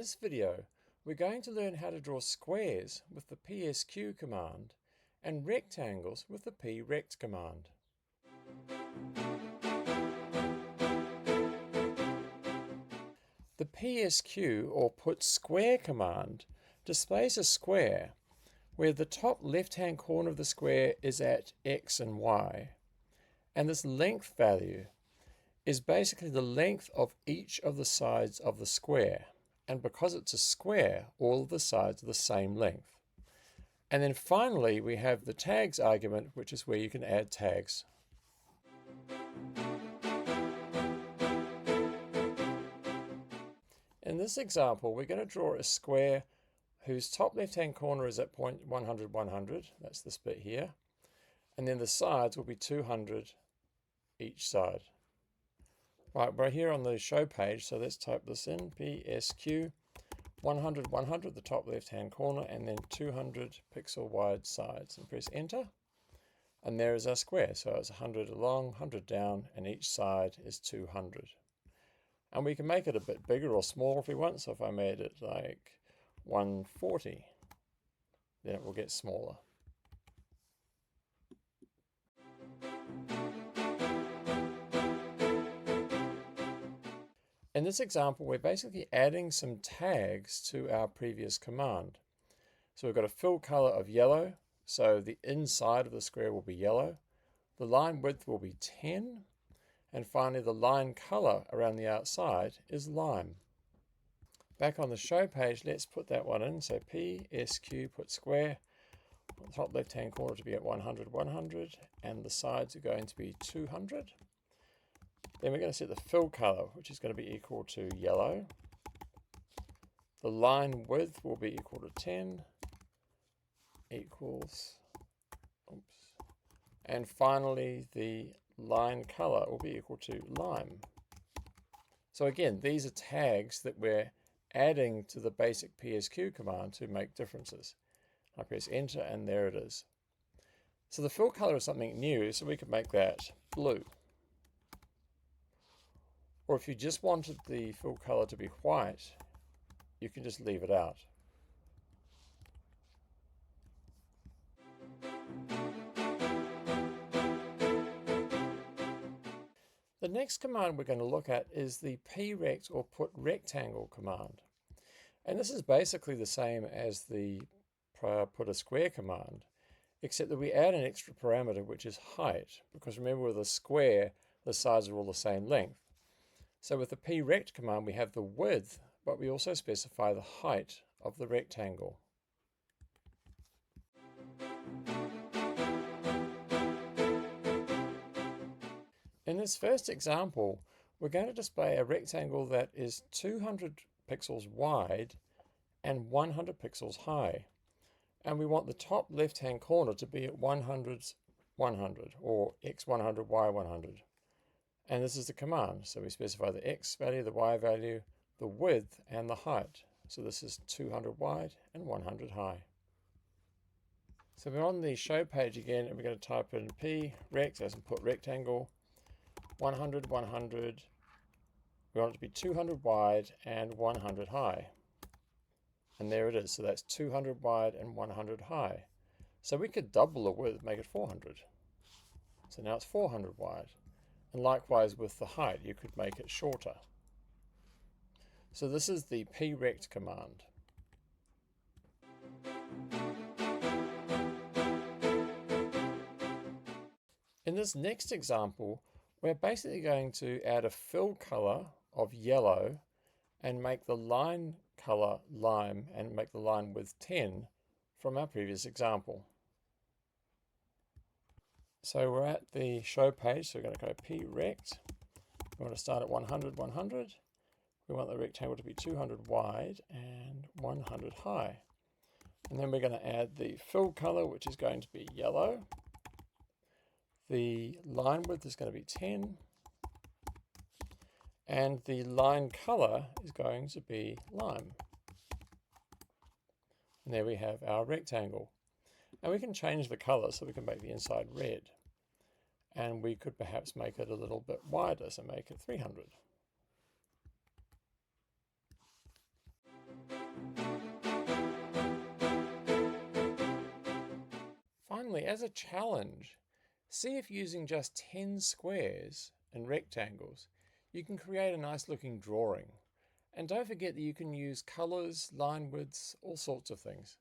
this video, we're going to learn how to draw squares with the psq command and rectangles with the prect command. The psq or put square command displays a square where the top left-hand corner of the square is at x and y, and this length value is basically the length of each of the sides of the square. And because it's a square, all of the sides are the same length. And then finally, we have the tags argument, which is where you can add tags. In this example, we're going to draw a square whose top left-hand corner is at point 100, 100. That's this bit here. And then the sides will be 200 each side. Right, we're here on the show page, so let's type this in, psq 100, 100, the top left-hand corner, and then 200 pixel wide sides, and press enter. And there is our square, so it's 100 along, 100 down, and each side is 200. And we can make it a bit bigger or smaller if we want, so if I made it like 140, then it will get smaller. In this example, we're basically adding some tags to our previous command. So we've got a fill color of yellow, so the inside of the square will be yellow. The line width will be 10, and finally the line color around the outside is lime. Back on the show page, let's put that one in. So psq put square, top left hand corner to be at 100, 100, and the sides are going to be 200. Then we're going to set the fill color, which is going to be equal to yellow. The line width will be equal to 10 equals, and finally the line color will be equal to lime. So again, these are tags that we're adding to the basic psq command to make differences. I press enter and there it is. So the fill color is something new, so we could make that blue. Or if you just wanted the fill color to be white, you can just leave it out. The next command we're going to look at is the prect or put rectangle command. And this is basically the same as the put a square command, except that we add an extra parameter, which is height, because remember with a square, the sides are all the same length. So with the prect command, we have the width, but we also specify the height of the rectangle. In this first example, we're going to display a rectangle that is 200 pixels wide and 100 pixels high. And we want the top left-hand corner to be at 100, 100, or x100, y100. And this is the command. So we specify the x value, the y value, the width, and the height. So this is 200 wide and 100 high. So we're on the show page again, and we're going to type in prect as in put rectangle, 100, 100. We want it to be 200 wide and 100 high. And there it is. So that's 200 wide and 100 high. So we could double the width, make it 400. So now it's 400 wide. And likewise with the height, you could make it shorter. So this is the prect command. In this next example, we're basically going to add a fill color of yellow and make the line color lime and make the line width 10 from our previous example. So we're at the show page, so we're going to go prect. We want to start at 100, 100. We want the rectangle to be 200 wide and 100 high. And then we're going to add the fill color, which is going to be yellow. The line width is going to be 10. And the line color is going to be lime. And there we have our rectangle. And we can change the color so we can make the inside red. And we could perhaps make it a little bit wider, so make it 300. finally, as a challenge, see if using just 10 squares and rectangles, you can create a nice looking drawing. And don't forget that you can use colors, line widths, all sorts of things.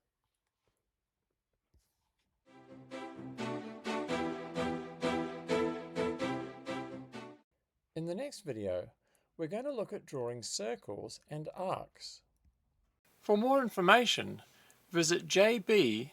In the next video, we're going to look at drawing circles and arcs. For more information, visit jb.works.